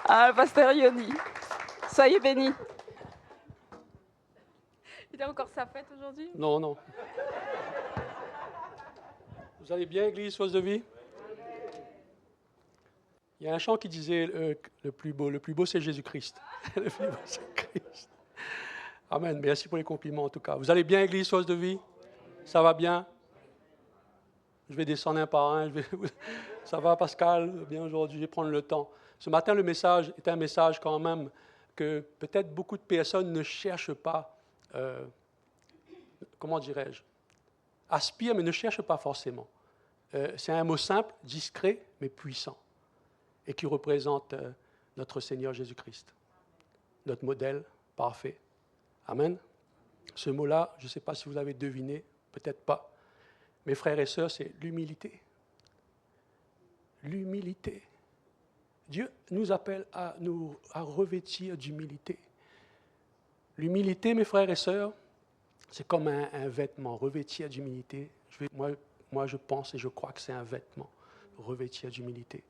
Ah, le pasteur Yoni. Soyez bénis. Il a encore sa fête aujourd'hui? Non, non. Vous allez bien, Église Source de Vie? Il y a un chant qui disait le plus beau c'est Jésus-Christ. Le plus beau c'est Christ. Amen. Merci pour les compliments en tout cas. Vous allez bien, Église Source de Vie? Ça va bien? Je vais descendre un par un. Ça va, Pascal? Bien aujourd'hui, je vais prendre le temps. Ce matin, le message est un message quand même que peut-être beaucoup de personnes ne cherchent pas, comment dirais-je, aspirent, mais ne cherchent pas forcément. C'est un mot simple, discret, mais puissant, et qui représente notre Seigneur Jésus-Christ, notre modèle parfait. Amen. Ce mot-là, je ne sais pas si vous l'avez deviné, peut-être pas. Mes frères et sœurs, c'est l'humilité. L'humilité. Dieu nous appelle à revêtir d'humilité. L'humilité, mes frères et sœurs, c'est comme un vêtement, revêtir d'humilité. Moi, je pense et je crois que c'est un vêtement, revêtir d'humilité.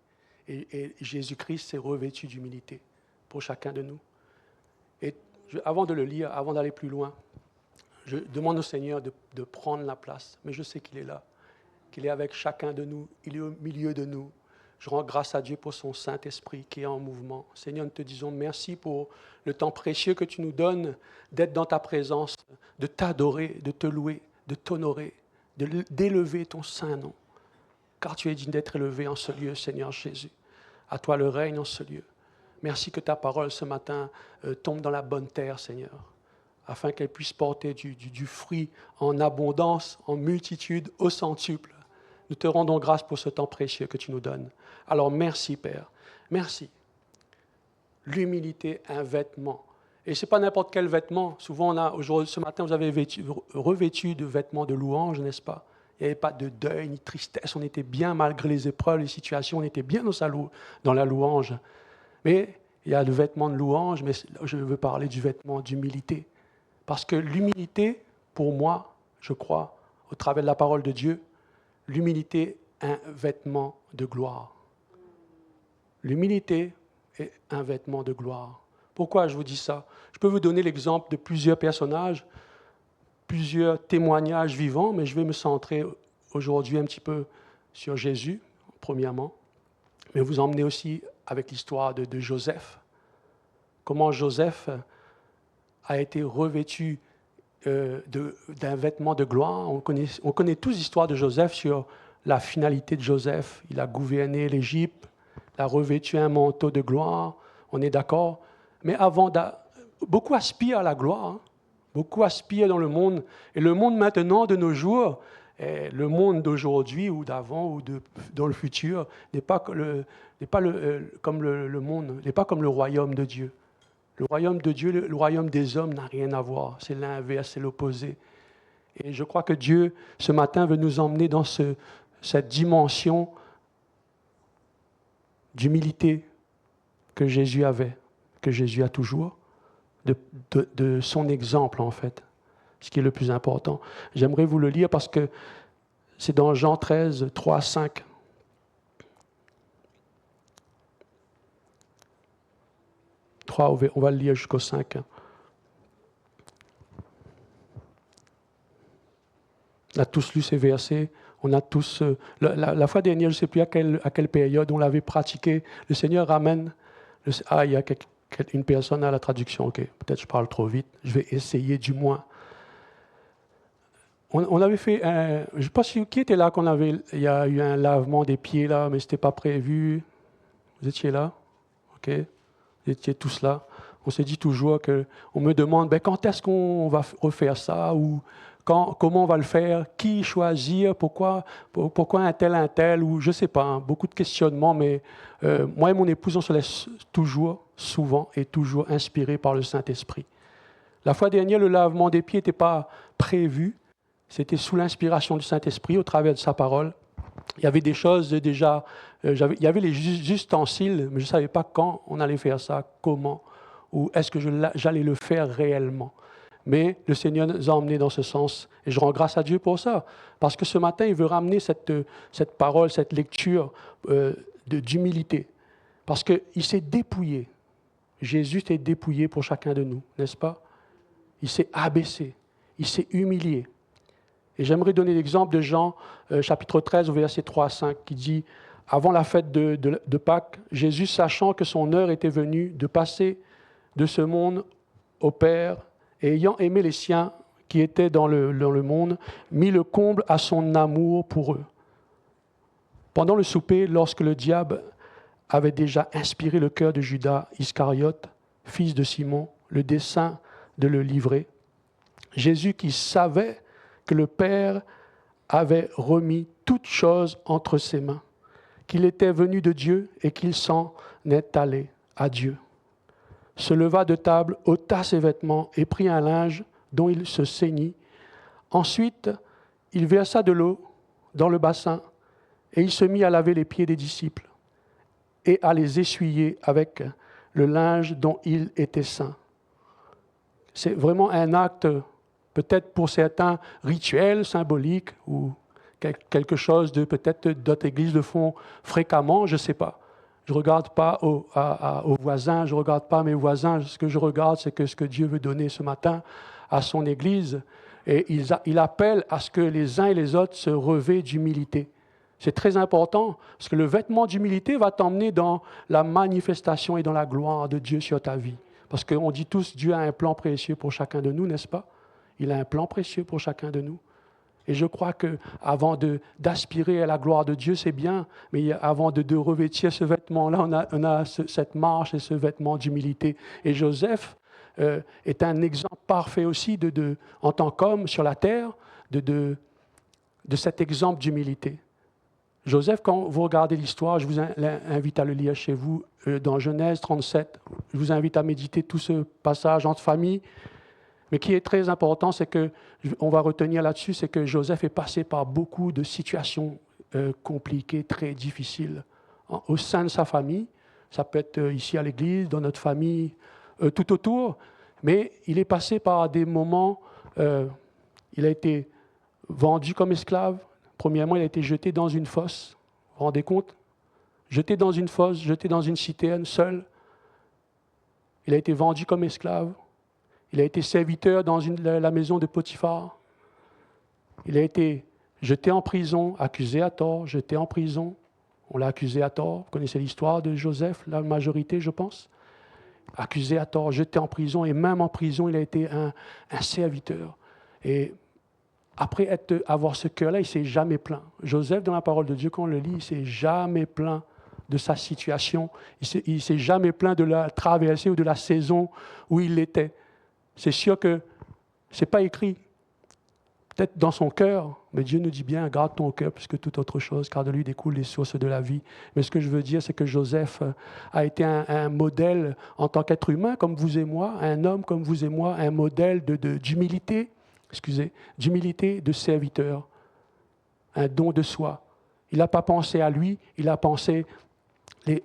Et Jésus-Christ s'est revêtu d'humilité pour chacun de nous. Et avant de le lire, avant d'aller plus loin, je demande au Seigneur de prendre la place, mais je sais qu'il est là, qu'il est avec chacun de nous, il est au milieu de nous. Je rends grâce à Dieu pour son Saint-Esprit qui est en mouvement. Seigneur, nous te disons merci pour le temps précieux que tu nous donnes d'être dans ta présence, de t'adorer, de te louer, de t'honorer, d'élever ton saint nom. Car tu es digne d'être élevé en ce lieu, Seigneur Jésus. À toi le règne en ce lieu. Merci que ta parole ce matin tombe dans la bonne terre, Seigneur, afin qu'elle puisse porter du fruit en abondance, en multitude, au centuple. Nous te rendons grâce pour ce temps précieux que tu nous donnes. Alors merci, Père. Merci. L'humilité, un vêtement. Et ce n'est pas n'importe quel vêtement. Souvent, ce matin, vous avez revêtu de vêtements de louange, n'est-ce pas? Il n'y avait pas de deuil ni de tristesse. On était bien, malgré les épreuves, les situations, on était bien dans la louange. Mais il y a le vêtement de louange, mais je veux parler du vêtement d'humilité. Parce que l'humilité, pour moi, je crois, au travers de la parole de Dieu, l'humilité est un vêtement de gloire. L'humilité est un vêtement de gloire. Pourquoi je vous dis ça? Je peux vous donner l'exemple de plusieurs personnages, plusieurs témoignages vivants, mais je vais me centrer aujourd'hui un petit peu sur Jésus, premièrement, mais vous emmener aussi avec l'histoire de Joseph. Comment Joseph a été revêtu d'un vêtement de gloire. On connaît tous l'histoire de Joseph sur la finalité de Joseph. Il a gouverné l'Égypte, il a revêtu un manteau de gloire, on est d'accord. Mais beaucoup aspirent à la gloire, hein. Beaucoup aspirent dans le monde. Et le monde maintenant, de nos jours, le monde d'aujourd'hui ou d'avant ou dans le futur, n'est pas comme le monde, n'est pas comme le royaume de Dieu. Le royaume de Dieu, le royaume des hommes n'a rien à voir. C'est l'inverse, c'est l'opposé. Et je crois que Dieu, ce matin, veut nous emmener dans cette dimension d'humilité que Jésus avait, que Jésus a toujours, de son exemple, en fait, ce qui est le plus important. J'aimerais vous le lire parce que c'est dans Jean 13, 3, 5. On va le lire jusqu'au 5. On a tous lu ces versets. On a tous... la fois dernière, je ne sais plus à quelle période on l'avait pratiqué. Le Seigneur ramène... il y a une personne à la traduction. OK, peut-être je parle trop vite. Je vais essayer du moins. On avait fait... je ne sais pas qui était là quand il y a eu un lavement des pieds, là, mais ce n'était pas prévu. Vous étiez là? OK. Vous étiez tous là. On s'est dit toujours on me demande quand est-ce qu'on va refaire ça ou comment on va le faire, qui choisir, pourquoi un tel, ou je ne sais pas, hein, beaucoup de questionnements, mais moi et mon épouse, on se laisse souvent et toujours inspirés par le Saint-Esprit. La fois dernière, le lavement des pieds n'était pas prévu, c'était sous l'inspiration du Saint-Esprit au travers de sa parole. Il y avait des choses déjà, il y avait les ustensiles, mais je ne savais pas quand on allait faire ça, comment, ou est-ce que j'allais le faire réellement. Mais le Seigneur nous a emmenés dans ce sens, et je rends grâce à Dieu pour ça, parce que ce matin, il veut ramener cette parole, cette lecture d'humilité. Parce qu'il s'est dépouillé. Jésus s'est dépouillé pour chacun de nous, n'est-ce pas? Il s'est abaissé, il s'est humilié. Et j'aimerais donner l'exemple de Jean, chapitre 13, versets 3 à 5, qui dit « Avant la fête de Pâques, Jésus, sachant que son heure était venue de passer de ce monde au Père, et ayant aimé les siens qui étaient dans le monde, mit le comble à son amour pour eux. Pendant le souper, lorsque le diable avait déjà inspiré le cœur de Judas Iscariote, fils de Simon, le dessein de le livrer, Jésus, qui savait que le Père avait remis toutes choses entre ses mains, qu'il était venu de Dieu et qu'il s'en est allé à Dieu, se leva de table, ôta ses vêtements et prit un linge dont il se ceignit. Ensuite, il versa de l'eau dans le bassin et il se mit à laver les pieds des disciples et à les essuyer avec le linge dont il était saint. C'est vraiment un acte, peut-être pour certains, rituel, symbolique, ou quelque chose de peut-être d'autres églises le font fréquemment, je ne sais pas. Je ne regarde pas aux voisins, je ne regarde pas mes voisins. Ce que je regarde, c'est ce que Dieu veut donner ce matin à son Église. Et il appelle à ce que les uns et les autres se revêtent d'humilité. C'est très important, parce que le vêtement d'humilité va t'emmener dans la manifestation et dans la gloire de Dieu sur ta vie. Parce qu'on dit tous, Dieu a un plan précieux pour chacun de nous, n'est-ce pas? Il a un plan précieux pour chacun de nous. Et je crois qu'avant d'aspirer à la gloire de Dieu, c'est bien, mais avant de revêtir ce vêtement-là, on a cette marche et ce vêtement d'humilité. Et Joseph est un exemple parfait aussi, en tant qu'homme sur la terre, de cet exemple d'humilité. Joseph, quand vous regardez l'histoire, je vous invite à le lire chez vous, dans Genèse 37, je vous invite à méditer tout ce passage entre familles. Mais qui est très important, c'est qu'on va retenir là-dessus, c'est que Joseph est passé par beaucoup de situations compliquées, très difficiles, au sein de sa famille. Ça peut être ici à l'église, dans notre famille, tout autour. Mais il est passé par des moments, il a été vendu comme esclave. Premièrement, il a été jeté dans une fosse. Vous vous rendez compte? Jeté dans une fosse, jeté dans une citerne, seul. Il a été vendu comme esclave. Il a été serviteur dans la maison de Potiphar. Il a été jeté en prison, accusé à tort, jeté en prison. On l'a accusé à tort. Vous connaissez l'histoire de Joseph, la majorité, je pense. Accusé à tort, jeté en prison, et même en prison, il a été un serviteur. Et après avoir ce cœur-là, il ne s'est jamais plaint. Joseph, dans la parole de Dieu, quand on le lit, il ne s'est jamais plaint de sa situation. Il ne s'est jamais plaint de la traversée ou de la saison où il était. C'est sûr que ce n'est pas écrit, peut-être dans son cœur, mais Dieu nous dit bien, garde ton cœur plus que toute autre chose, car de lui découlent les sources de la vie. Mais ce que je veux dire, c'est que Joseph a été un modèle en tant qu'être humain, comme vous et moi, un homme comme vous et moi, un modèle d'humilité, d'humilité, de serviteur, un don de soi. Il n'a pas pensé à lui, il a pensé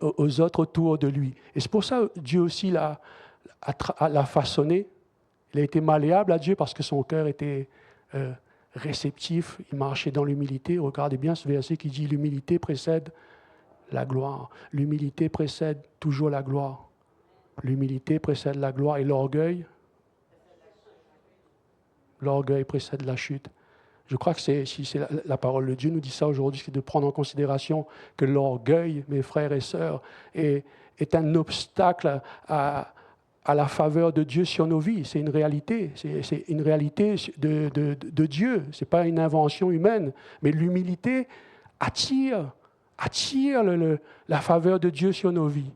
aux autres autour de lui. Et c'est pour ça que Dieu aussi l'a façonné. Il a été malléable à Dieu parce que son cœur était réceptif, il marchait dans l'humilité. Regardez bien ce verset qui dit « L'humilité précède la gloire ». L'humilité précède toujours la gloire. L'humilité précède la gloire et l'orgueil précède la chute. Je crois que si la parole de Dieu nous dit ça aujourd'hui, c'est de prendre en considération que l'orgueil, mes frères et sœurs, est un obstacle à la faveur de Dieu sur nos vies. C'est une réalité. C'est une réalité de Dieu. Ce n'est pas une invention humaine. Mais l'humilité attire la faveur de Dieu sur nos vies.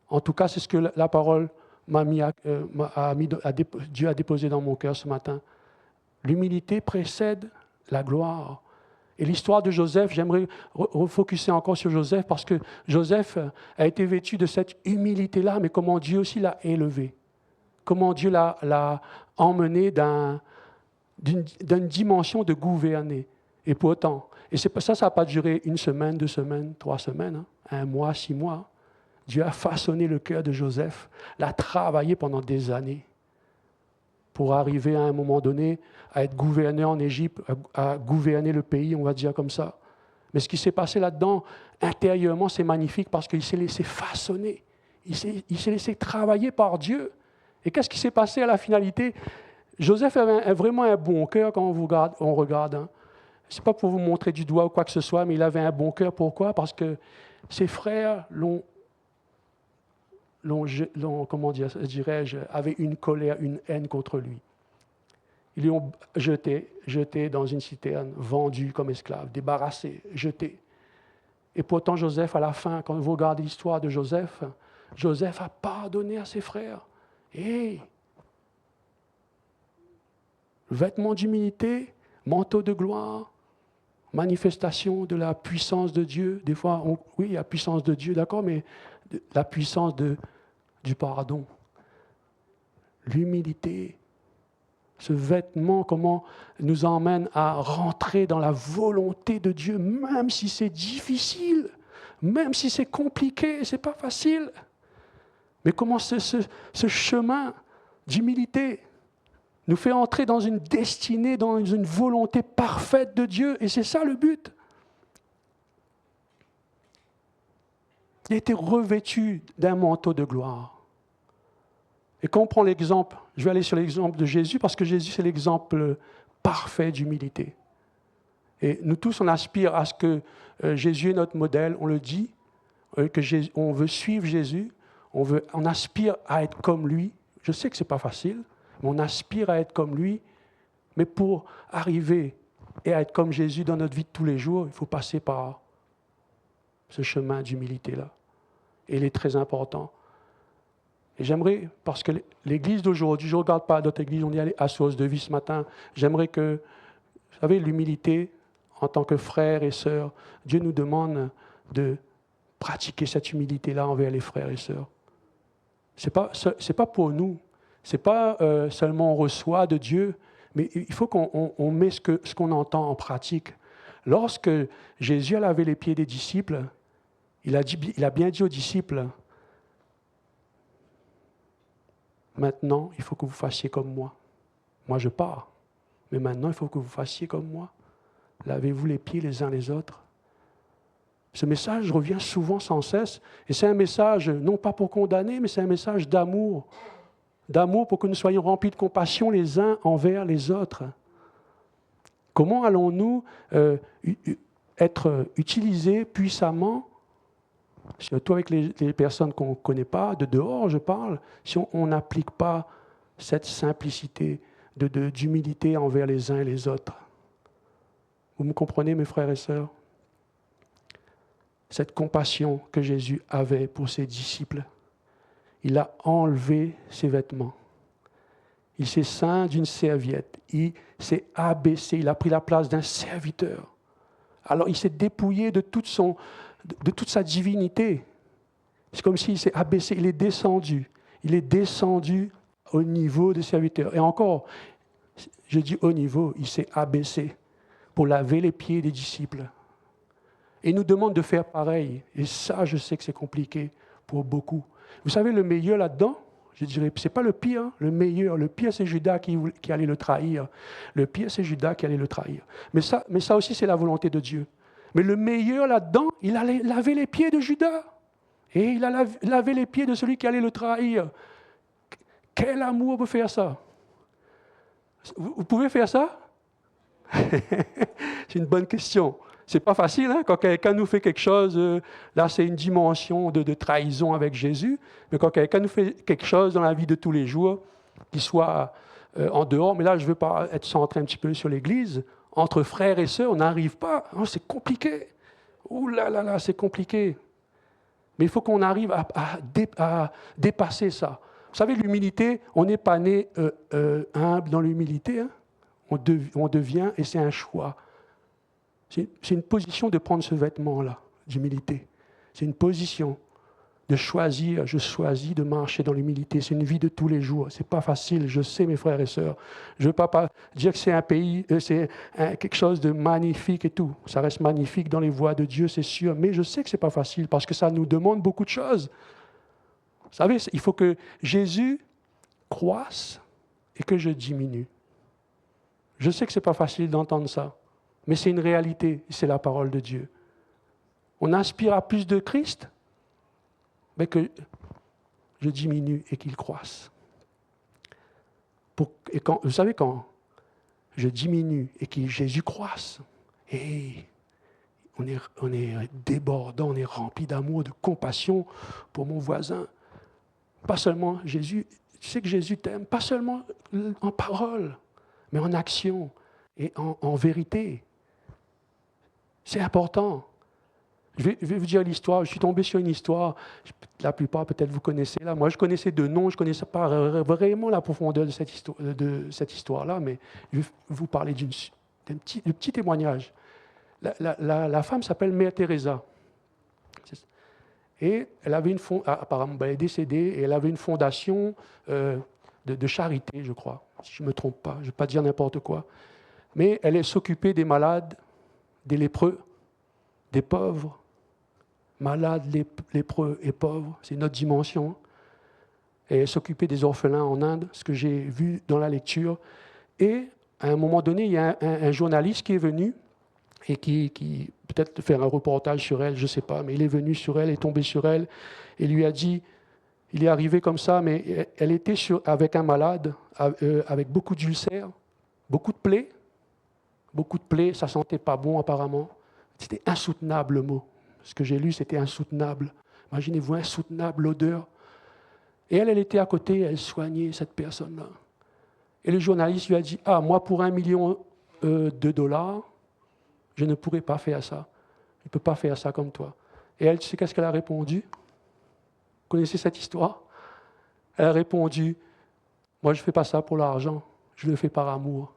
En tout cas, c'est ce que la parole Dieu a déposé dans mon cœur ce matin. L'humilité précède la gloire. Et l'histoire de Joseph, j'aimerais refocuser encore sur Joseph parce que Joseph a été vêtu de cette humilité-là, mais comment Dieu aussi l'a élevé. Comment Dieu l'a emmené d'une dimension de gouverner. Et pourtant, et ça n'a pas duré 1 semaine, 2 semaines, 3 semaines, 1 mois, 6 mois. Dieu a façonné le cœur de Joseph, l'a travaillé pendant des années pour arriver à un moment donné à être gouverneur en Égypte, à gouverner le pays, on va dire comme ça. Mais ce qui s'est passé là-dedans, intérieurement, c'est magnifique parce qu'il s'est laissé façonner. Il s'est laissé travailler par Dieu. Et qu'est-ce qui s'est passé à la finalité? Joseph avait vraiment un bon cœur quand on regarde. Hein. Ce n'est pas pour vous montrer du doigt ou quoi que ce soit, mais il avait un bon cœur. Pourquoi? Parce que ses frères comment dirais-je, avaient une colère, une haine contre lui. Ils lui ont jeté dans une citerne, vendu comme esclave, débarrassé, jeté. Et pourtant, Joseph, à la fin, quand vous regardez l'histoire de Joseph, Joseph a pardonné à ses frères. Et vêtements d'humilité, manteau de gloire, manifestation de la puissance de Dieu. Des fois, oui, la puissance de Dieu, d'accord, mais la puissance du pardon. L'humilité. Ce vêtement, comment nous emmène à rentrer dans la volonté de Dieu, même si c'est difficile, même si c'est compliqué, c'est pas facile. Mais comment ce chemin d'humilité nous fait entrer dans une destinée, dans une volonté parfaite de Dieu, et c'est ça le but. Il a été revêtu d'un manteau de gloire. Et quand on prend l'exemple, je vais aller sur l'exemple de Jésus, parce que Jésus, c'est l'exemple parfait d'humilité. Et nous tous, on aspire à ce que Jésus est notre modèle, on le dit, on veut suivre Jésus, on aspire à être comme lui. Je sais que ce n'est pas facile, mais on aspire à être comme lui. Mais pour arriver et à être comme Jésus dans notre vie de tous les jours, il faut passer par ce chemin d'humilité-là. Et il est très important. Et j'aimerais, parce que l'église d'aujourd'hui, je ne regarde pas d'autres églises, on y allait à Source de Vie ce matin, j'aimerais que, vous savez, l'humilité, en tant que frères et sœurs, Dieu nous demande de pratiquer cette humilité-là envers les frères et sœurs. Ce n'est pas pour nous, ce n'est pas seulement on reçoit de Dieu, mais il faut qu'on met ce qu'on entend en pratique. Lorsque Jésus a lavé les pieds des disciples, il a bien dit aux disciples, maintenant, il faut que vous fassiez comme moi. Moi, je pars. Mais maintenant, il faut que vous fassiez comme moi. Lavez-vous les pieds les uns les autres. Ce message revient souvent sans cesse. Et c'est un message, non pas pour condamner, mais c'est un message d'amour. D'amour pour que nous soyons remplis de compassion les uns envers les autres. Comment allons-nous être utilisés puissamment, surtout avec les personnes qu'on ne connaît pas, de dehors je parle, si on n'applique pas cette simplicité d'humilité envers les uns et les autres. Vous me comprenez, mes frères et sœurs? Cette compassion que Jésus avait pour ses disciples, il a enlevé ses vêtements. Il s'est ceint d'une serviette. Il s'est abaissé. Il a pris la place d'un serviteur. Alors il s'est dépouillé de toute sa divinité. C'est comme s'il s'est abaissé. Il est descendu. Il est descendu au niveau des serviteurs. Et encore, je dis au niveau, il s'est abaissé pour laver les pieds des disciples. Et il nous demande de faire pareil. Et ça, je sais que c'est compliqué pour beaucoup. Vous savez, le meilleur là-dedans, je dirais, ce n'est pas le pire, hein, le meilleur. Le pire, c'est Judas qui allait le trahir. Le pire, c'est Judas qui allait le trahir. Mais ça aussi, c'est la volonté de Dieu. Mais le meilleur là-dedans, il allait laver les pieds de Judas. Et il a lavé les pieds de celui qui allait le trahir. Quel amour peut faire ça? Vous pouvez faire ça? C'est une bonne question. C'est pas facile, hein? Quand quelqu'un nous fait quelque chose, là c'est une dimension de trahison avec Jésus, mais quand quelqu'un nous fait quelque chose dans la vie de tous les jours, qu'il soit en dehors, mais là je ne veux pas être centré un petit peu sur l'Église, entre frères et sœurs, on n'arrive pas, oh, c'est compliqué, ouh là là là, c'est compliqué. Mais il faut qu'on arrive à dépasser ça. Vous savez, l'humilité, on n'est pas né humble dans l'humilité, hein? On devient, et c'est un choix. C'est une position de prendre ce vêtement-là, d'humilité. C'est une position de choisir, je choisis de marcher dans l'humilité. C'est une vie de tous les jours. Ce n'est pas facile, je sais, mes frères et sœurs. Je ne veux pas dire que c'est un pays, c'est quelque chose de magnifique et tout. Ça reste magnifique dans les voies de Dieu, c'est sûr, mais je sais que ce n'est pas facile parce que ça nous demande beaucoup de choses. Vous savez, il faut que Jésus croisse et que je diminue. Je sais que ce n'est pas facile d'entendre ça. Mais c'est une réalité, c'est la parole de Dieu. On aspire à plus de Christ, mais que je diminue et qu'il croisse. Vous savez, quand je diminue et que Jésus croisse, et on est débordant, on est rempli d'amour, de compassion pour mon voisin. Pas seulement Jésus, tu sais que Jésus t'aime, pas seulement en parole, mais en action et en vérité. C'est important. Je vais vous dire l'histoire. Je suis tombé sur une histoire, la plupart peut-être vous connaissez là. Moi, je connaissais de nom, je ne connaissais pas vraiment la profondeur de cette histoire-là, mais je vais vous parler d'un petit témoignage. La femme s'appelle Mère Teresa. Et elle avait apparemment, elle est décédée, et elle avait une fondation de charité, je crois, si je ne me trompe pas, je ne vais pas dire n'importe quoi. Mais elle s'occupait des malades, des lépreux, des pauvres, malades, lépreux et pauvres, c'est notre dimension. Et elle s'occupait des orphelins en Inde, ce que j'ai vu dans la lecture. Et à un moment donné, il y a un journaliste qui est venu et qui peut-être faire un reportage sur elle, je ne sais pas, mais il est venu sur elle, est tombé sur elle, et lui a dit, il est arrivé comme ça, mais elle était avec un malade, avec beaucoup d'ulcères, beaucoup de plaies, ça ne sentait pas bon apparemment. C'était insoutenable le mot. Ce que j'ai lu, c'était insoutenable. Imaginez-vous, insoutenable l'odeur. Et elle était à côté, elle soignait cette personne-là. Et le journaliste lui a dit, moi pour $1 million, je ne pourrais pas faire ça. Je ne peux pas faire ça comme toi. Et elle, tu sais qu'est-ce qu'elle a répondu? Vous connaissez cette histoire? Elle a répondu, moi je ne fais pas ça pour l'argent, je le fais par amour.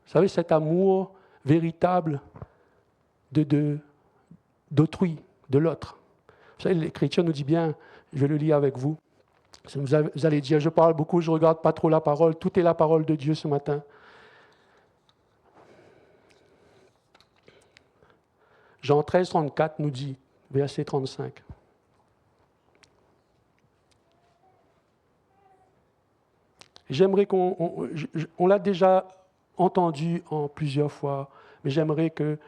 Vous savez, cet amour véritable d'autrui, de l'autre. Vous savez, l'Écriture nous dit bien, je vais le lire avec vous. Vous allez dire, je parle beaucoup, je ne regarde pas trop la parole, tout est la parole de Dieu ce matin. Jean 13, 34 nous dit, verset 35. J'aimerais on l'a déjà entendu en plusieurs fois, mais j'aimerais que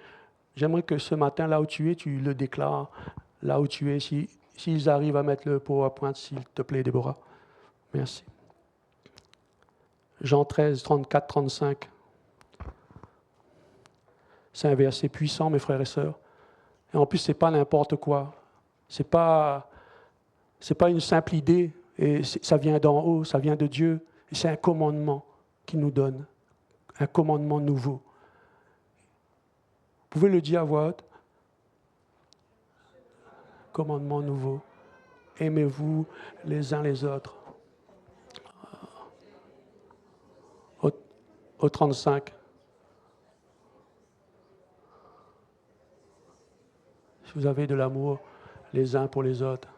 ce matin, là où tu es, tu le déclares, là où tu es, s'ils arrivent à mettre le PowerPoint, s'il te plaît, Déborah. Merci. Jean 13, 34, 35. C'est un verset puissant, mes frères et sœurs. Et en plus, ce n'est pas n'importe quoi. Ce n'est pas une simple idée, et ça vient d'en haut, ça vient de Dieu. Et c'est un commandement qu'il nous donne, un commandement nouveau. Vous pouvez le dire à voix haute. Commandement nouveau. Aimez-vous les uns les autres. Au 35. Si vous avez de l'amour les uns pour les autres.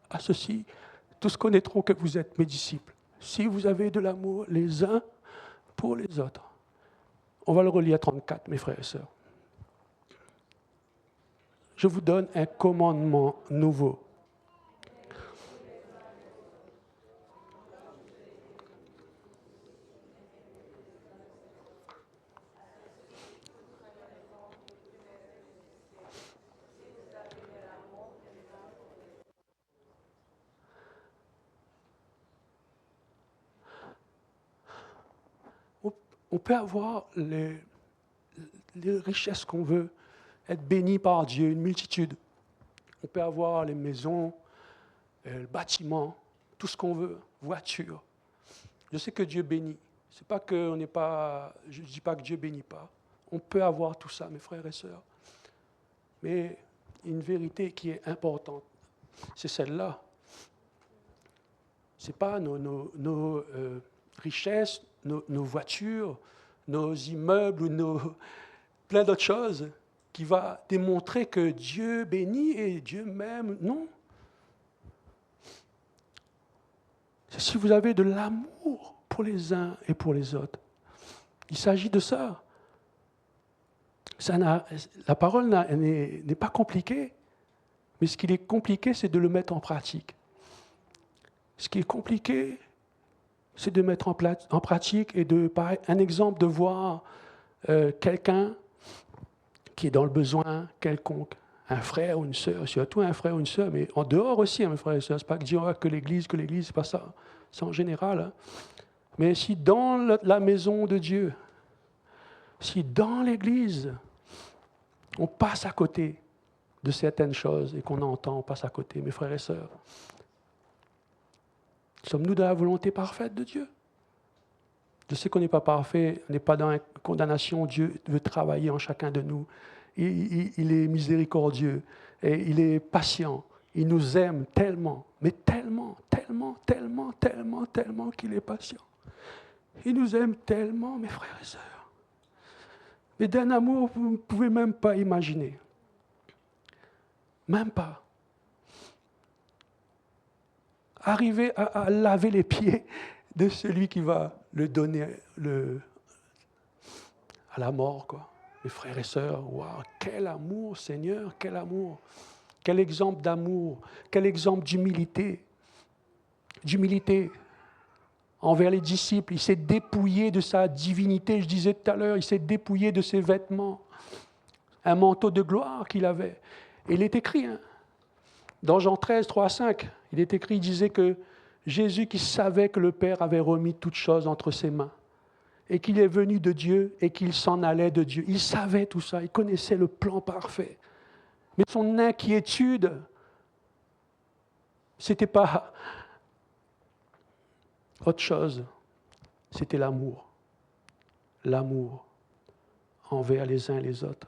À ceci, tous connaîtront que vous êtes mes disciples. Si vous avez de l'amour les uns pour les autres. On va le relire à 34, mes frères et sœurs. Je vous donne un commandement nouveau. On peut avoir les richesses qu'on veut, être béni par Dieu, une multitude. On peut avoir les maisons, le bâtiment, tout ce qu'on veut, voiture. Je sais que Dieu bénit. C'est pas que je ne dis pas que Dieu bénit pas. On peut avoir tout ça, mes frères et sœurs. Mais une vérité qui est importante, c'est celle-là. Ce n'est pas nos richesses, nos voitures, nos immeubles ou plein d'autres choses qui va démontrer que Dieu bénit et Dieu m'aime. Non. C'est si vous avez de l'amour pour les uns et pour les autres. Il s'agit de ça. La parole n'est pas compliquée, mais ce qui est compliqué, c'est de le mettre en pratique. Ce qui est compliqué, c'est de mettre en pratique et un exemple de voir quelqu'un qui est dans le besoin quelconque, un frère ou une sœur, surtout un frère ou une sœur, mais en dehors aussi, mes frères et sœurs, c'est pas que dire que l'Église, c'est pas ça, c'est en général. Hein. Mais si dans la maison de Dieu, si dans l'Église, on passe à côté de certaines choses et qu'on entend, on passe à côté, mes frères et sœurs, sommes-nous dans la volonté parfaite de Dieu? Je sais qu'on n'est pas parfait, on n'est pas dans la condamnation. Dieu veut travailler en chacun de nous. Il est miséricordieux et il est patient. Il nous aime tellement, mais tellement, tellement, tellement, tellement, tellement qu'il est patient. Il nous aime tellement, mes frères et sœurs. Mais d'un amour, vous ne pouvez même pas imaginer. Même pas. Arriver à laver les pieds de celui qui va le donner à la mort, quoi. Mes frères et sœurs, waouh, quel amour, Seigneur, quel amour. Quel exemple d'amour, quel exemple d'humilité. D'humilité envers les disciples. Il s'est dépouillé de sa divinité, je disais tout à l'heure, il s'est dépouillé de ses vêtements. Un manteau de gloire qu'il avait. Et il est écrit, hein, dans Jean 13, 3 à 5, il est écrit, il disait que Jésus qui savait que le Père avait remis toutes choses entre ses mains et qu'il est venu de Dieu et qu'il s'en allait de Dieu. Il savait tout ça, il connaissait le plan parfait. Mais son inquiétude, ce n'était pas autre chose, c'était l'amour. L'amour envers les uns et les autres.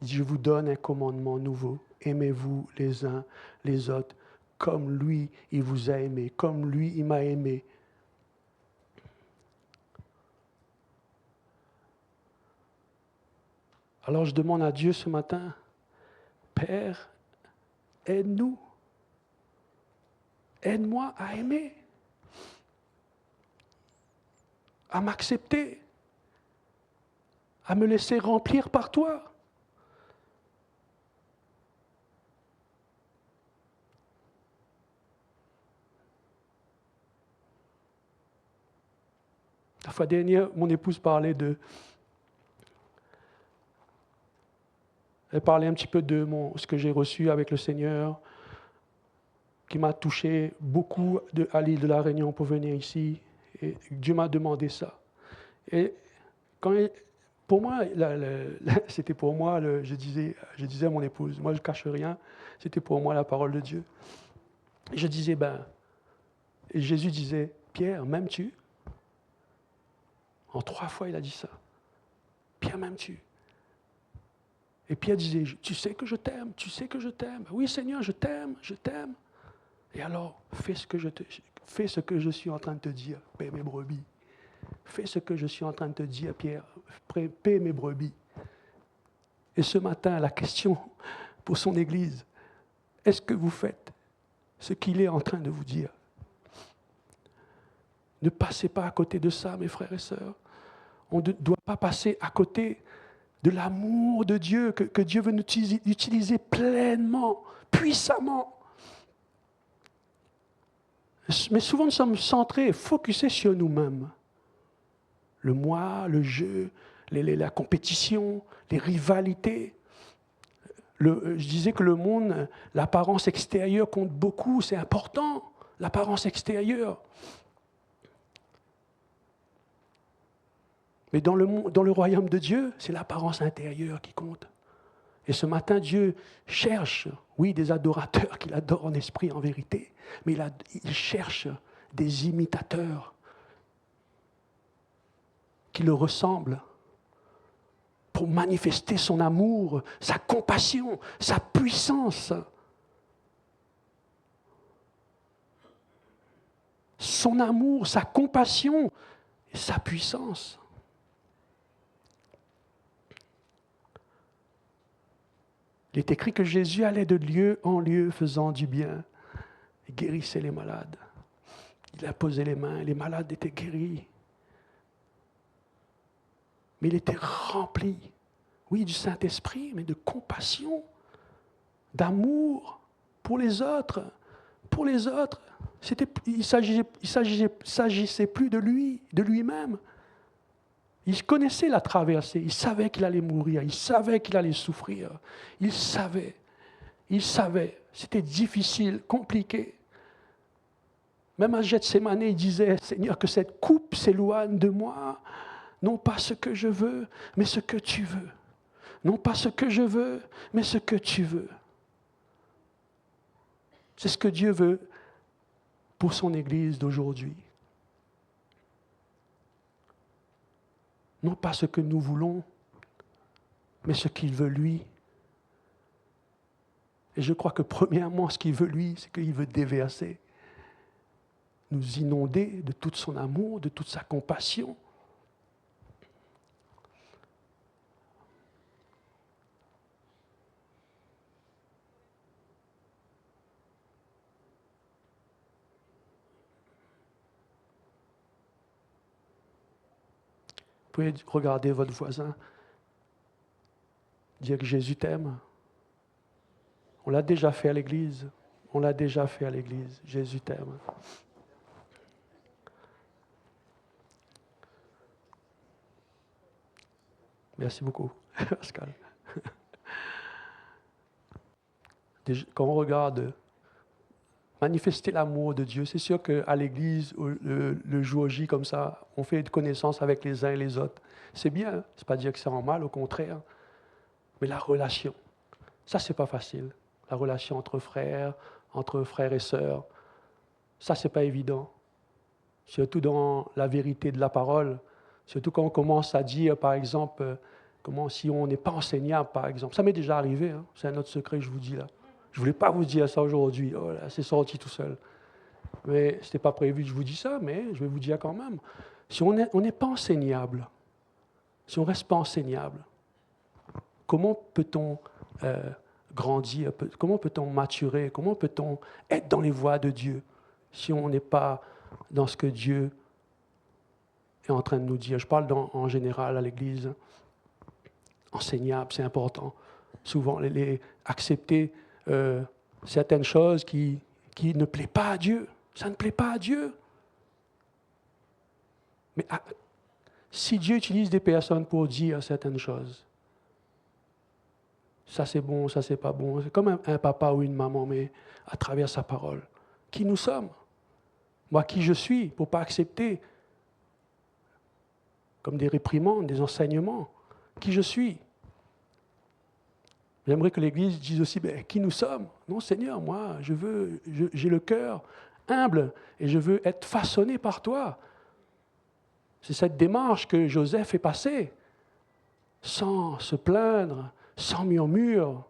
Il dit, je vous donne un commandement nouveau. Aimez-vous les uns les autres comme lui, il vous a aimé, comme lui, il m'a aimé. Alors je demande à Dieu ce matin, Père, aide-nous. Aide-moi à aimer, à m'accepter, à me laisser remplir par toi. La fois dernière, mon épouse parlait elle parlait un petit peu de ce que j'ai reçu avec le Seigneur, qui m'a touché beaucoup à l'île de la Réunion pour venir ici. Et Dieu m'a demandé ça. Et pour moi, c'était pour moi, je disais à mon épouse, moi je ne cache rien, c'était pour moi la parole de Dieu. Et je disais, et Jésus disait, Pierre, m'aimes-tu? En 3 fois, il a dit ça. Pierre, m'aimes-tu? Et Pierre disait, tu sais que je t'aime, tu sais que je t'aime. Oui, Seigneur, je t'aime, je t'aime. Et alors, fais ce que je suis en train de te dire, paie mes brebis. Fais ce que je suis en train de te dire, Pierre, paie mes brebis. Et ce matin, la question pour son Église, est-ce que vous faites ce qu'il est en train de vous dire? Ne passez pas à côté de ça, mes frères et sœurs. On ne doit pas passer à côté de l'amour de Dieu, que Dieu veut nous utiliser pleinement, puissamment. Mais souvent, nous sommes centrés, focusés sur nous-mêmes. Le moi, le jeu, la compétition, les rivalités. Je disais que le monde, l'apparence extérieure compte beaucoup, c'est important, l'apparence extérieure. Mais dans le royaume de Dieu, c'est l'apparence intérieure qui compte. Et ce matin, Dieu cherche, oui, des adorateurs qu'il adore en esprit, en vérité, mais il cherche des imitateurs qui le ressemblent pour manifester son amour, sa compassion, sa puissance. Son amour, sa compassion et sa puissance. Il est écrit que Jésus allait de lieu en lieu faisant du bien et guérissait les malades. Il a posé les mains, les malades étaient guéris. Mais il était rempli, oui, du Saint-Esprit, mais de compassion, d'amour pour les autres, Il ne s'agissait plus de lui, de lui-même. Il connaissait la traversée, il savait qu'il allait mourir, il savait qu'il allait souffrir. Il savait. C'était difficile, compliqué. Même à Gethsémane, il disait, Seigneur, que cette coupe s'éloigne de moi. Non pas ce que je veux, mais ce que tu veux. Non pas ce que je veux, mais ce que tu veux. C'est ce que Dieu veut pour son Église d'aujourd'hui. Non pas ce que nous voulons, mais ce qu'il veut lui. Et je crois que premièrement, ce qu'il veut lui, c'est qu'il veut déverser, nous inonder de tout son amour, de toute sa compassion. Vous pouvez regarder votre voisin, dire que Jésus t'aime. On l'a déjà fait à l'église. Jésus t'aime. Merci beaucoup, Pascal. Quand on regarde manifester l'amour de Dieu, c'est sûr qu'à l'église, le jour J comme ça, on fait connaissance avec les uns et les autres. C'est bien, hein? C'est pas dire que c'est en mal, au contraire. Mais la relation, ça c'est pas facile. La relation entre frères et sœurs, ça c'est pas évident. Surtout dans la vérité de la parole. Surtout quand on commence à dire, par exemple, comment si on n'est pas enseignable, par exemple. Ça m'est déjà arrivé, hein? C'est un autre secret que je vous dis là. Je ne voulais pas vous dire ça aujourd'hui. Oh là, c'est sorti tout seul. Mais ce n'était pas prévu que je vous dise ça, mais je vais vous dire quand même. Si on n'est pas enseignable, si on ne reste pas enseignable, comment peut-on grandir? Comment peut-on maturer? Comment peut-on être dans les voies de Dieu si on n'est pas dans ce que Dieu est en train de nous dire? Je parle en général à l'Église. Enseignable, c'est important. Souvent, accepter certaines choses qui ne plaisent pas à Dieu. Ça ne plaît pas à Dieu. Mais si Dieu utilise des personnes pour dire certaines choses, ça c'est bon, ça c'est pas bon, c'est comme un papa ou une maman, mais à travers sa parole. Qui nous sommes? Moi, qui je suis, pour ne pas accepter comme des réprimandes, des enseignements. Qui je suis? J'aimerais que l'Église dise aussi, qui nous sommes? Non, Seigneur, moi, j'ai le cœur humble et je veux être façonné par toi. C'est cette démarche que Joseph est passé, sans se plaindre, sans murmure,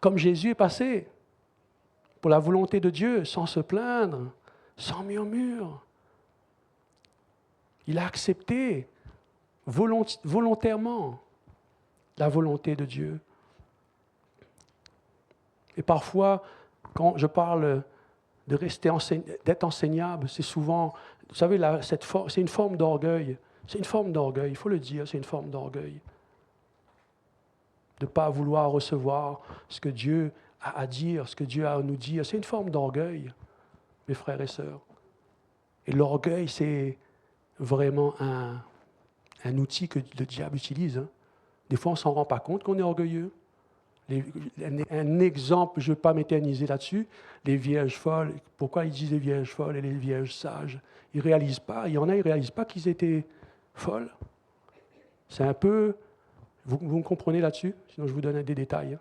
comme Jésus est passé, pour la volonté de Dieu, sans se plaindre, sans murmure. Il a accepté volontairement la volonté de Dieu. Et parfois, quand je parle de rester d'être enseignable, c'est souvent, vous savez, c'est une forme d'orgueil. C'est une forme d'orgueil, il faut le dire, c'est une forme d'orgueil. De ne pas vouloir recevoir ce que Dieu a à dire, ce que Dieu a à nous dire. C'est une forme d'orgueil, mes frères et sœurs. Et l'orgueil, c'est vraiment un outil que le diable utilise. Hein. Des fois, on ne s'en rend pas compte qu'on est orgueilleux. Un exemple, je ne vais pas m'éterniser là-dessus, les vierges folles. Pourquoi ils disent les vierges folles et les vierges sages? Ils ne réalisent pas, il y en a, ils ne réalisent pas qu'ils étaient folles. C'est un peu... Vous me comprenez là-dessus? Sinon, je vous donne des détails.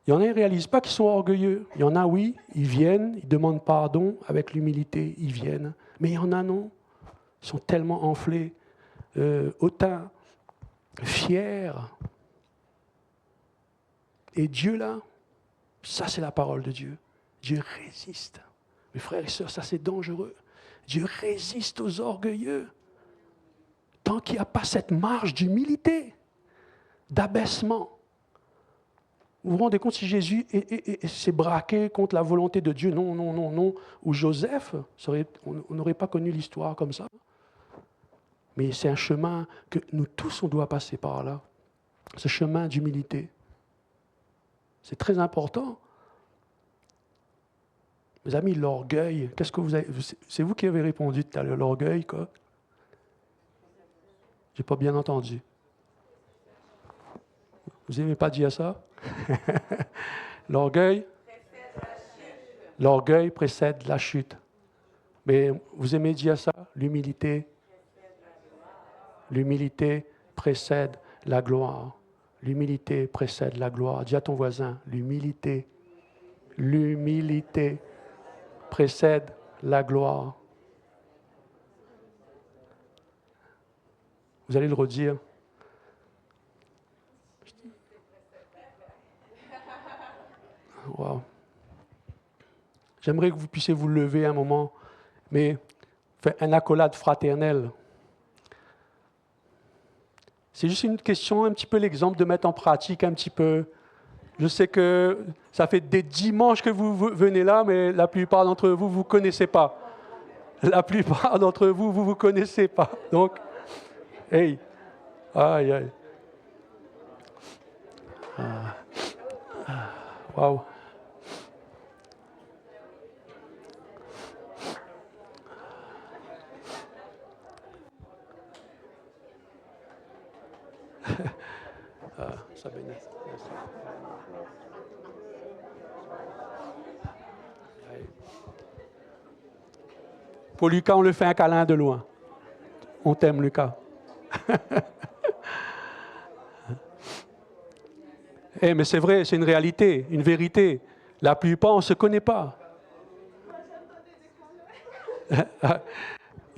Il y en a, ils ne réalisent pas qu'ils sont orgueilleux. Il y en a, oui, ils viennent, ils demandent pardon avec l'humilité, ils viennent. Mais il y en a, non. Ils sont tellement enflés, hautains, fiers. Et Dieu, là, ça, c'est la parole de Dieu. Dieu résiste. Mes frères et sœurs, ça, c'est dangereux. Dieu résiste aux orgueilleux. Tant qu'il n'y a pas cette marge d'humilité, d'abaissement. Vous vous rendez compte si Jésus s'est braqué contre la volonté de Dieu? Non, non, non, non. Ou Joseph, on n'aurait pas connu l'histoire comme ça. Mais c'est un chemin que nous tous, on doit passer par là. Ce chemin d'humilité. C'est très important. Mes amis, l'orgueil, qu'est-ce que vous avez... C'est vous qui avez répondu tout à l'heure, l'orgueil, quoi? J'ai pas bien entendu. Vous n'aimez pas dire ça? L'orgueil? L'orgueil précède la chute. Mais vous aimez dire ça? L'humilité? L'humilité précède la gloire. L'humilité précède la gloire. Dis à ton voisin, l'humilité précède la gloire. Vous allez le redire. Wow. J'aimerais que vous puissiez vous lever un moment, mais faire un accolade fraternel. C'est juste une question, un petit peu l'exemple de mettre en pratique un petit peu. Je sais que ça fait des dimanches que vous venez là, mais la plupart d'entre vous, vous ne connaissez pas. La plupart d'entre vous, vous ne connaissez pas. Donc, hey, aïe, aïe. Waouh. Ça bénisse. Merci. Pour Lucas, on le fait un câlin de loin. On t'aime, Lucas. Mais c'est vrai, c'est une réalité, une vérité. La plupart, on ne se connaît pas.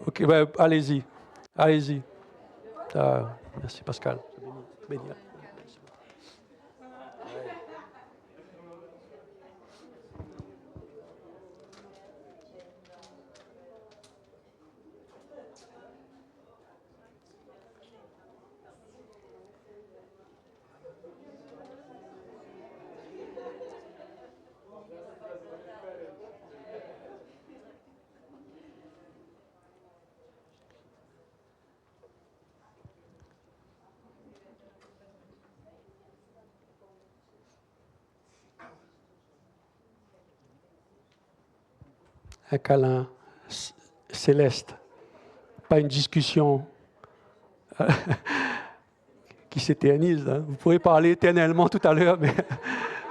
Ok, ben, allez-y. Allez-y. Merci, Pascal. Béni. Un câlin céleste, pas une discussion qui s'éternise. Hein. Vous pourrez parler éternellement tout à l'heure, mais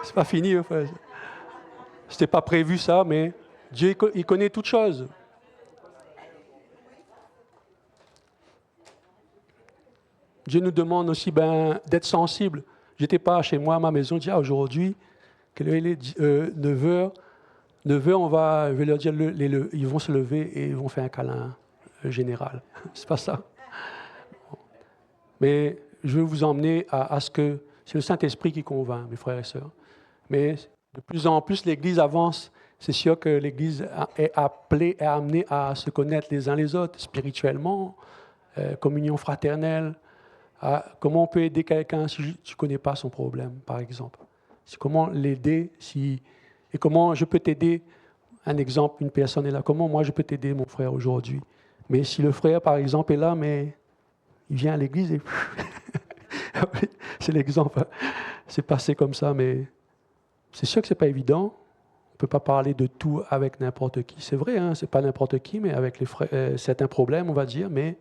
c'est pas fini. Enfin. C'était pas prévu ça, mais Dieu il connaît toutes choses. Dieu nous demande aussi d'être sensible. J'étais pas chez moi à ma maison, je dis aujourd'hui, quelle heure il est 9h. 9h, je vais leur dire, ils vont se lever et ils vont faire un câlin général. C'est pas ça. Mais je veux vous emmener à ce que c'est le Saint-Esprit qui convainc, mes frères et sœurs. Mais de plus en plus, l'Église avance. C'est sûr que l'Église est appelée et amenée à se connaître les uns les autres, spirituellement, communion fraternelle. Comment on peut aider quelqu'un si tu ne connais pas son problème, par exemple. C'est comment l'aider et comment je peux t'aider. Un exemple, une personne est là. Comment moi je peux t'aider, mon frère, aujourd'hui? Mais si le frère, par exemple, est là, mais il vient à l'église et... c'est l'exemple. C'est passé comme ça, mais c'est sûr que ce n'est pas évident. On ne peut pas parler de tout avec n'importe qui. C'est vrai, hein, ce n'est pas n'importe qui, mais avec les frères, certains problèmes, on va dire. Mais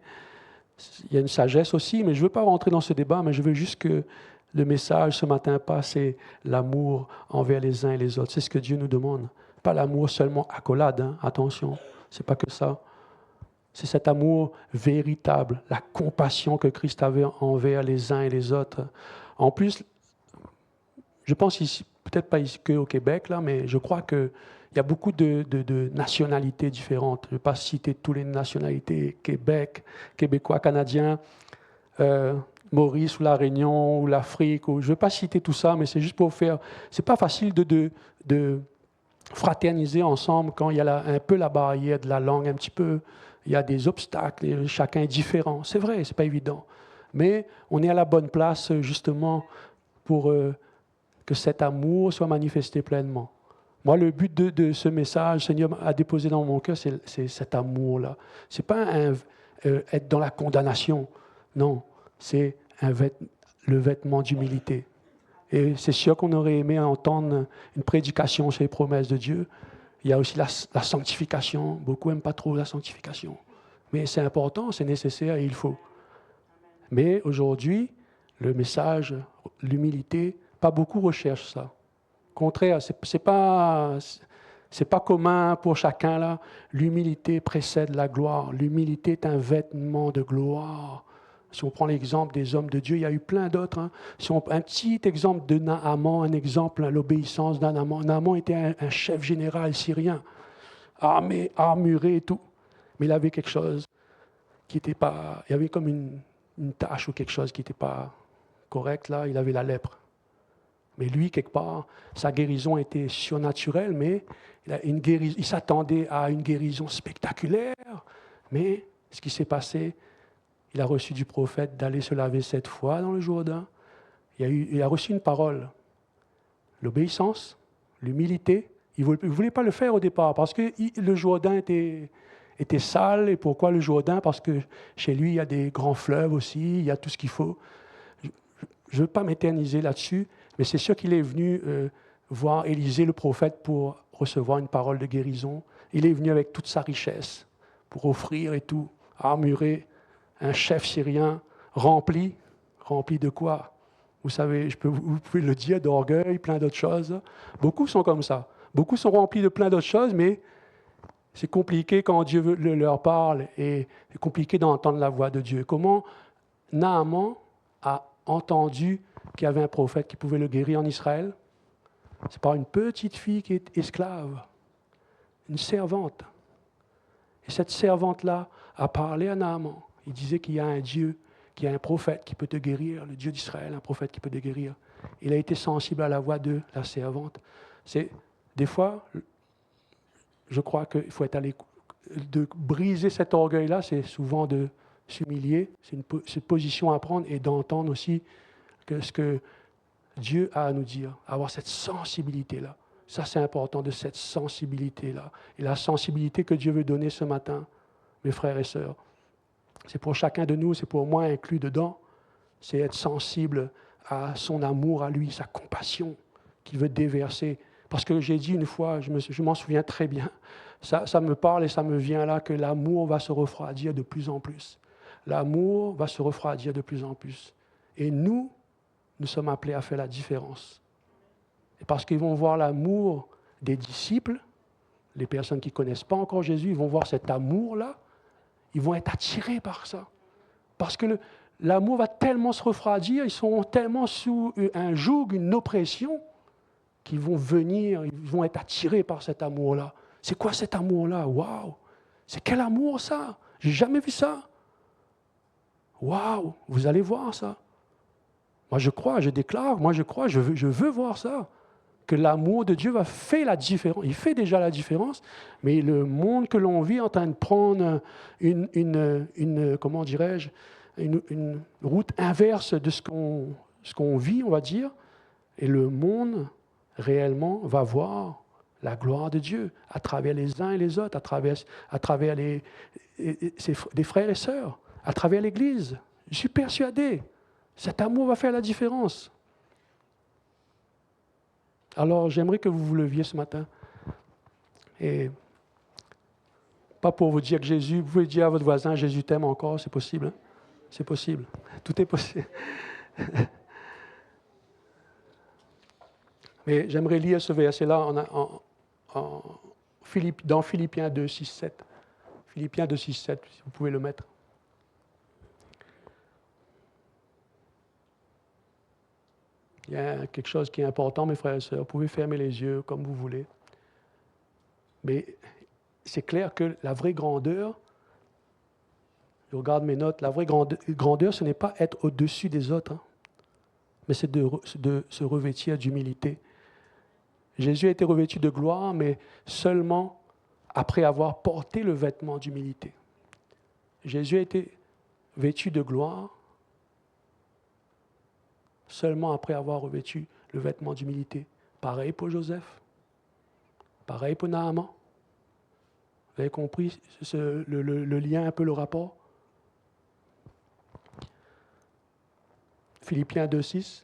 il y a une sagesse aussi. Mais je ne veux pas rentrer dans ce débat, mais je veux juste que le message ce matin passe, c'est l'amour envers les uns et les autres. C'est ce que Dieu nous demande. Pas l'amour seulement accolade, hein, attention. Ce n'est pas que ça. C'est cet amour véritable, la compassion que Christ avait envers les uns et les autres. En plus, je pense ici, peut-être pas ici qu'au Québec, là, mais je crois qu'il y a beaucoup de nationalités différentes. Je ne vais pas citer toutes les nationalités, Québec, Québécois, Canadiens, Maurice ou La Réunion ou l'Afrique. Je ne vais pas citer tout ça, mais c'est juste pour faire... C'est pas facile de fraterniser ensemble quand il y a un peu la barrière de la langue, un petit peu... Il y a des obstacles, chacun est différent. C'est vrai, ce n'est pas évident. Mais on est à la bonne place, justement, pour que cet amour soit manifesté pleinement. Moi, le but de ce message, le Seigneur a déposé dans mon cœur, c'est cet amour-là. Ce n'est pas être dans la condamnation. Non, c'est le vêtement d'humilité. Et c'est sûr qu'on aurait aimé entendre une prédication sur les promesses de Dieu. Il y a aussi la sanctification. Beaucoup n'aiment pas trop la sanctification. Mais c'est important, c'est nécessaire et il faut. Mais aujourd'hui, le message, l'humilité, pas beaucoup recherchent ça. Au contraire, c'est pas commun pour chacun là. L'humilité précède la gloire. L'humilité est un vêtement de gloire. Si on prend l'exemple des hommes de Dieu, il y a eu plein d'autres. Hein. Si on, un petit exemple de Naaman, un exemple, l'obéissance d'un Naaman. Naaman était un chef général syrien, armé, armuré et tout. Mais il avait quelque chose qui n'était pas... Il y avait comme une tache ou quelque chose qui n'était pas correct là. Il avait la lèpre. Mais lui, quelque part, sa guérison était surnaturelle, mais il s'attendait à une guérison spectaculaire. Mais ce qui s'est passé, il a reçu du prophète d'aller se laver 7 fois dans le Jourdain. Il a reçu une parole. L'obéissance, l'humilité. Il ne voulait pas le faire au départ parce que le Jourdain était sale. Et pourquoi le Jourdain? Parce que chez lui, il y a des grands fleuves aussi, il y a tout ce qu'il faut. Je ne veux pas m'éterniser là-dessus, mais c'est sûr qu'il est venu voir Élisée le prophète pour recevoir une parole de guérison. Il est venu avec toute sa richesse pour offrir et tout, armuré. Un chef syrien rempli de quoi? Vous savez, vous pouvez le dire, d'orgueil, plein d'autres choses. Beaucoup sont comme ça. Beaucoup sont remplis de plein d'autres choses, mais c'est compliqué quand Dieu leur parle et c'est compliqué d'entendre la voix de Dieu. Comment Naaman a entendu qu'il y avait un prophète qui pouvait le guérir en Israël? C'est par une petite fille qui est esclave, une servante. Et cette servante-là a parlé à Naaman. Il disait qu'il y a un Dieu, qu'il y a un prophète qui peut te guérir, le Dieu d'Israël, un prophète qui peut te guérir. Il a été sensible à la voix de la servante. Des fois, je crois qu'il faut être à l'écoute. De briser cet orgueil-là, c'est souvent de s'humilier, c'est une position à prendre et d'entendre aussi ce que Dieu a à nous dire, avoir cette sensibilité-là. Ça, c'est important, de cette sensibilité-là. Et la sensibilité que Dieu veut donner ce matin, mes frères et sœurs, c'est pour chacun de nous, c'est pour moi inclus dedans, c'est être sensible à son amour à lui, sa compassion qu'il veut déverser. Parce que j'ai dit une fois, je m'en souviens très bien, ça me parle et ça me vient là, que l'amour va se refroidir de plus en plus. L'amour va se refroidir de plus en plus. Et nous sommes appelés à faire la différence. Et parce qu'ils vont voir l'amour des disciples, les personnes qui ne connaissent pas encore Jésus, ils vont voir cet amour-là, ils vont être attirés par ça. Parce que l'amour va tellement se refroidir, ils sont tellement sous un joug, une oppression, qu'ils vont venir, ils vont être attirés par cet amour-là. C'est quoi cet amour-là? Waouh! C'est quel amour ça? J'ai jamais vu ça. Waouh! Vous allez voir ça. Moi je crois, je déclare, je veux voir ça. Que l'amour de Dieu va faire la différence. Il fait déjà la différence, mais le monde que l'on vit est en train de prendre comment dirais-je, une route inverse de ce qu'on vit, on va dire, et le monde réellement va voir la gloire de Dieu à travers les uns et les autres, à travers des frères et sœurs, à travers l'Église. Je suis persuadé, cet amour va faire la différence. Alors, j'aimerais que vous vous leviez ce matin. Et pas pour vous dire que Jésus, vous pouvez dire à votre voisin, Jésus t'aime encore, c'est possible. Hein? C'est possible. Tout est possible. Mais j'aimerais lire ce verset-là dans Philippiens 2, 6, 7. Philippiens 2, 6, 7, si vous pouvez le mettre. Il y a quelque chose qui est important, mes frères et sœurs. Vous pouvez fermer les yeux comme vous voulez. Mais c'est clair que la vraie grandeur, je regarde mes notes, la vraie grandeur, ce n'est pas être au-dessus des autres, hein, mais c'est de se revêtir d'humilité. Jésus a été revêtu de gloire, mais seulement après avoir porté le vêtement d'humilité. Jésus a été vêtu de gloire seulement après avoir revêtu le vêtement d'humilité. Pareil pour Joseph, pareil pour Naaman. Vous avez compris le lien, un peu le rapport? Philippiens 2,6,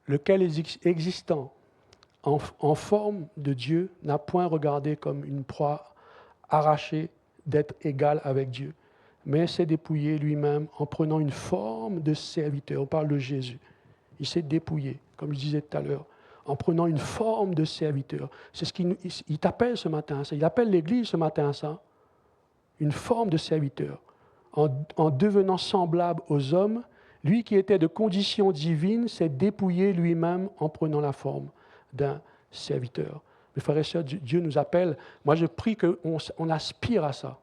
lequel existant en forme de Dieu, n'a point regardé comme une proie arrachée d'être égal avec Dieu, mais s'est dépouillé lui-même en prenant une forme de serviteur. On parle de Jésus. Il s'est dépouillé, comme je disais tout à l'heure, en prenant une forme de serviteur. C'est ce qu'il t'appelle ce matin, ça. Il appelle l'Église ce matin à ça. Une forme de serviteur. En devenant semblable aux hommes, lui qui était de condition divine s'est dépouillé lui-même en prenant la forme d'un serviteur. Mes frères et sœurs, Dieu nous appelle. Moi, je prie qu'on aspire à ça.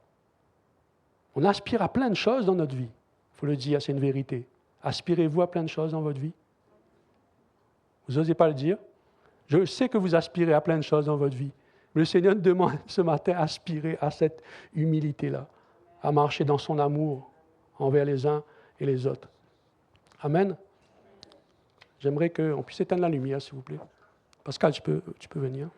On aspire à plein de choses dans notre vie. Il faut le dire, c'est une vérité. Aspirez-vous à plein de choses dans votre vie? Vous n'osez pas le dire? Je sais que vous aspirez à plein de choses dans votre vie. Mais le Seigneur nous demande ce matin d'aspirer à cette humilité-là, à marcher dans son amour envers les uns et les autres. Amen. J'aimerais qu'on puisse éteindre la lumière, s'il vous plaît. Pascal, tu peux venir.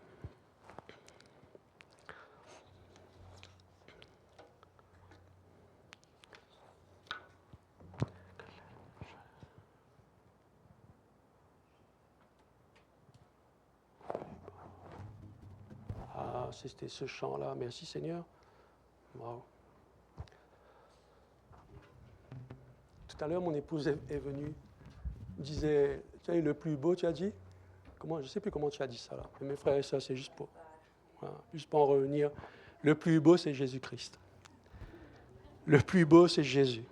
Ah, c'était ce chant-là. Merci Seigneur. Wow. Tout à l'heure, mon épouse est venue, disait, tu as eu le plus beau, tu as dit? Je ne sais plus comment tu as dit ça là. Mais mes frères et sœurs, c'est juste pour en revenir. Le plus beau, c'est Jésus-Christ. Le plus beau, c'est Jésus.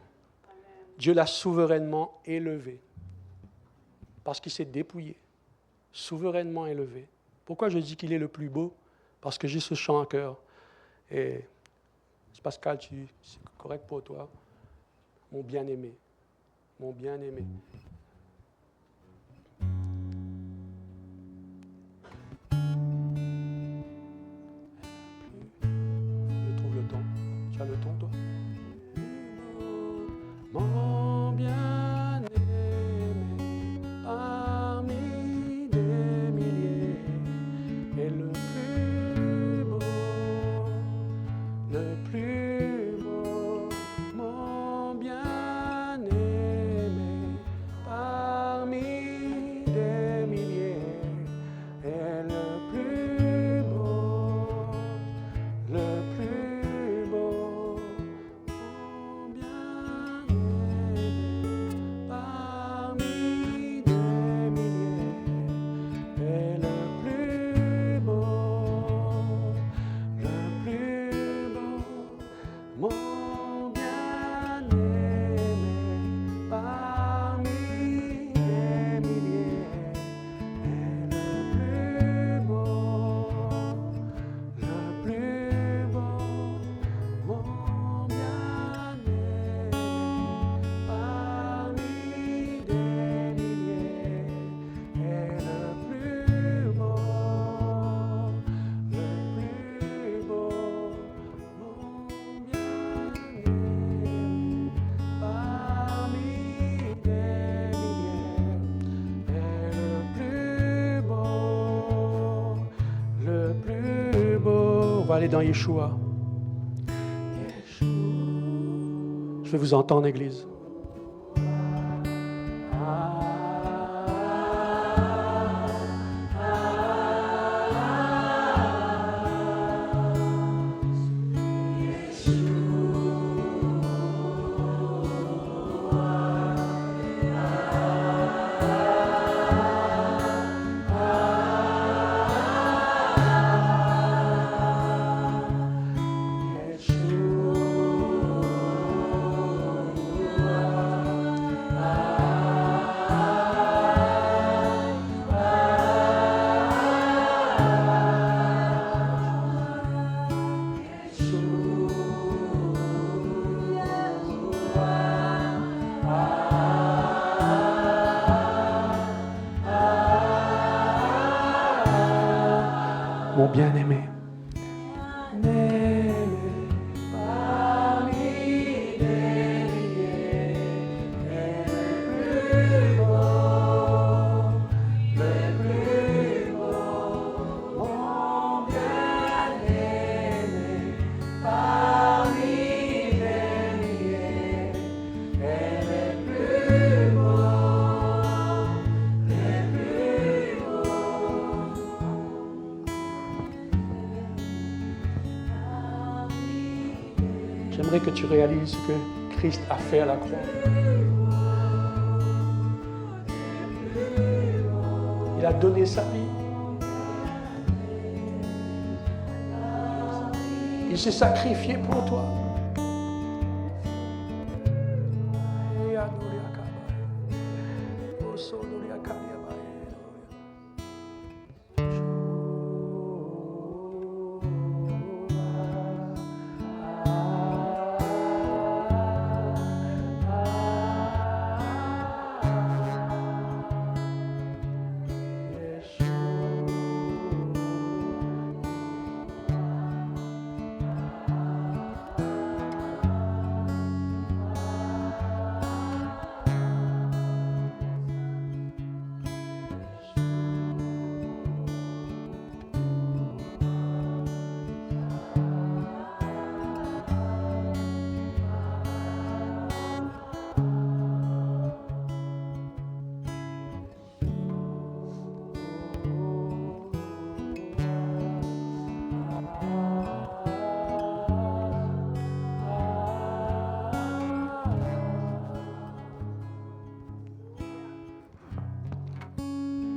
Dieu l'a souverainement élevé. Parce qu'il s'est dépouillé. Souverainement élevé. Pourquoi je dis qu'il est le plus beau? Parce que j'ai ce chant à cœur. Et Pascal, c'est correct pour toi? Mon bien-aimé. Mon bien-aimé. Je trouve le ton. Tu as le ton, toi? Mon bien-aimé, parmi des milliers, est le plus beau, mon bien-aimé, parmi des milliers, est le plus beau, mon bien-aimé, parmi des milliers, est le plus beau, mon bien-aimé, parmi des milliers, est le plus beau, mon bien-aimé, parmi des milliers, est le plus beau, mon bien-aimé, parmi des milliers, est le plus beau. On va aller dans Yeshua. Je vais vous entendre, Église. Mon bien-aimé. J'aimerais que tu réalises ce que Christ a fait à la croix. Il a donné sa vie. Il s'est sacrifié pour toi.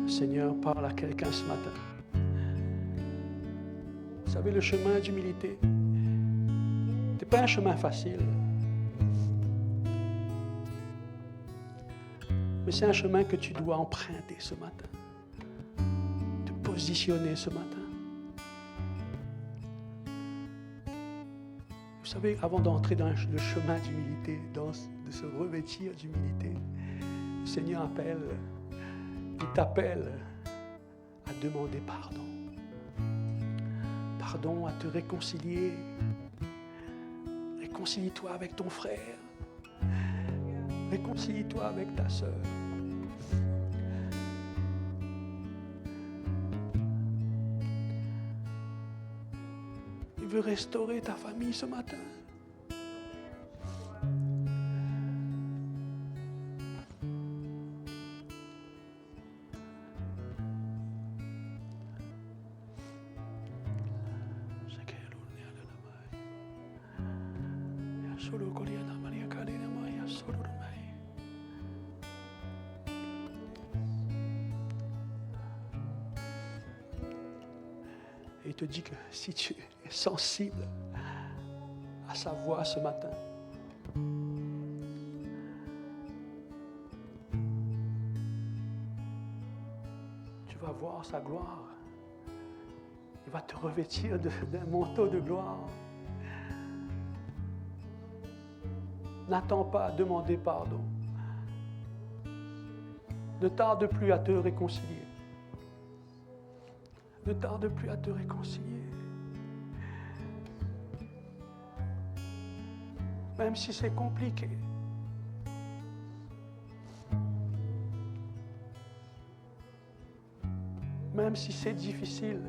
Seigneur, parle à quelqu'un ce matin. Vous savez, le chemin d'humilité, ce n'est pas un chemin facile. Mais c'est un chemin que tu dois emprunter ce matin. Te positionner ce matin. Vous savez, avant d'entrer dans le chemin d'humilité, de se revêtir d'humilité, le Seigneur appelle. Il t'appelle à demander pardon. Pardon, à te réconcilier. Réconcilie-toi avec ton frère. Réconcilie-toi avec ta sœur. Il veut restaurer ta famille ce matin. Et il te dit que si tu es sensible à sa voix ce matin, tu vas voir sa gloire. Il va te revêtir d'un manteau de gloire. N'attends pas à demander pardon. Ne tarde plus à te réconcilier. Ne tarde plus à te réconcilier. Même si c'est compliqué. Même si c'est difficile.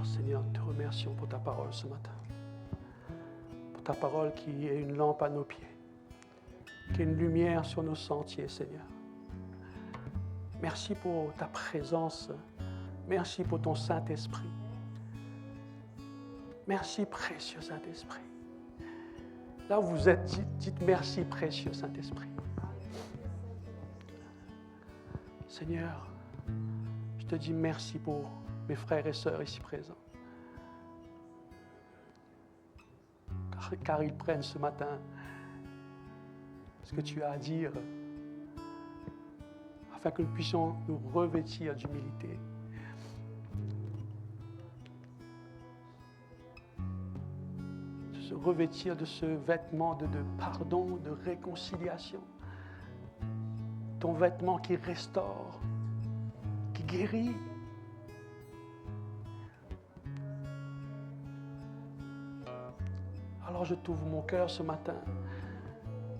Seigneur, te remercions pour ta parole ce matin. Pour ta parole qui est une lampe à nos pieds, qui est une lumière sur nos sentiers, Seigneur. Merci pour ta présence. Merci pour ton Saint-Esprit. Merci, précieux Saint-Esprit. Là où vous êtes, dites merci, précieux Saint-Esprit. Seigneur, je te dis merci pour mes frères et sœurs ici présents. Car ils prennent ce matin ce que tu as à dire, afin que nous puissions nous revêtir d'humilité. De se revêtir de ce vêtement de pardon, de réconciliation. Ton vêtement qui restaure, qui guérit. Alors je t'ouvre mon cœur ce matin.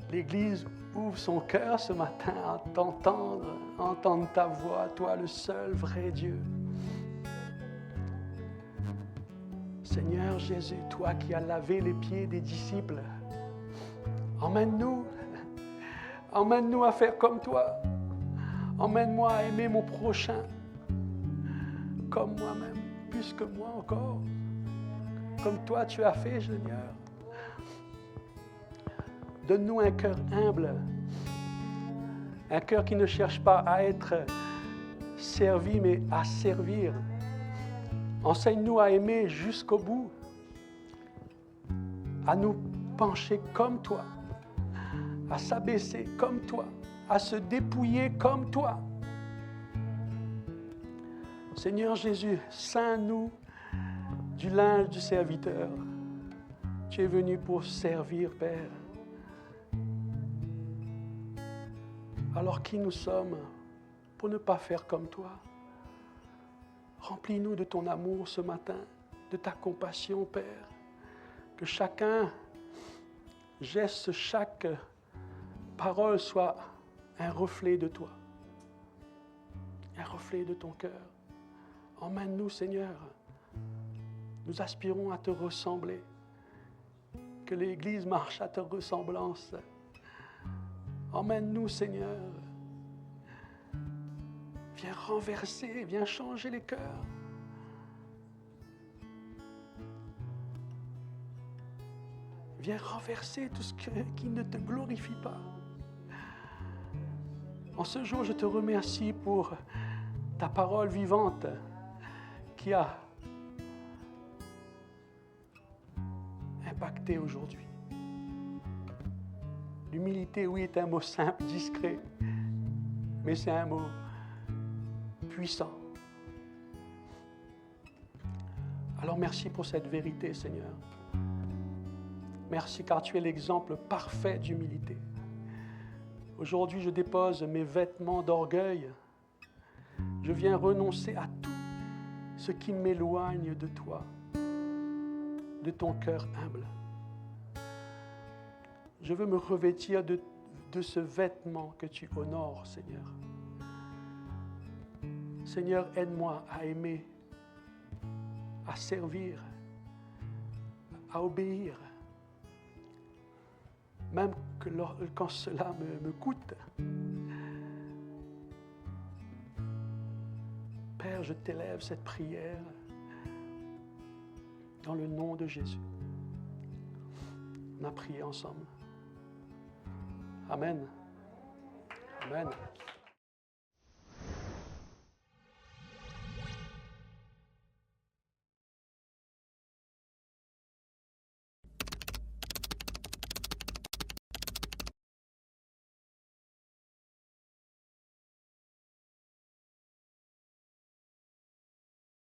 L'Église ouvre son cœur ce matin à t'entendre, à entendre ta voix, toi le seul vrai Dieu. Seigneur Jésus, toi qui as lavé les pieds des disciples, emmène-nous à faire comme toi. Emmène-moi à aimer mon prochain comme moi-même, plus que moi encore, comme toi tu as fait, Seigneur. Donne-nous un cœur humble, un cœur qui ne cherche pas à être servi, mais à servir. Enseigne-nous à aimer jusqu'au bout, à nous pencher comme toi, à s'abaisser comme toi, à se dépouiller comme toi. Seigneur Jésus, ceins-nous du linge du serviteur. Tu es venu pour servir, Père. Alors qui nous sommes pour ne pas faire comme toi? Remplis-nous de ton amour ce matin, de ta compassion, Père. Que chacun geste, chaque parole soit un reflet de toi, un reflet de ton cœur. Emmène-nous, Seigneur. Nous aspirons à te ressembler. Que l'Église marche à ta ressemblance. Emmène-nous, Seigneur. Viens renverser, viens changer les cœurs. Viens renverser tout ce qui ne te glorifie pas. En ce jour, je te remercie pour ta parole vivante qui a impacté aujourd'hui. L'humilité, oui, est un mot simple, discret, mais c'est un mot puissant. Alors merci pour cette vérité, Seigneur. Merci car tu es l'exemple parfait d'humilité. Aujourd'hui, je dépose mes vêtements d'orgueil. Je viens renoncer à tout ce qui m'éloigne de toi, de ton cœur humble. Je veux me revêtir de ce vêtement que tu honores, Seigneur. Seigneur, aide-moi à aimer, à servir, à obéir, même quand cela me coûte. Père, je t'élève cette prière dans le nom de Jésus. On a prié ensemble. Amen. Amen.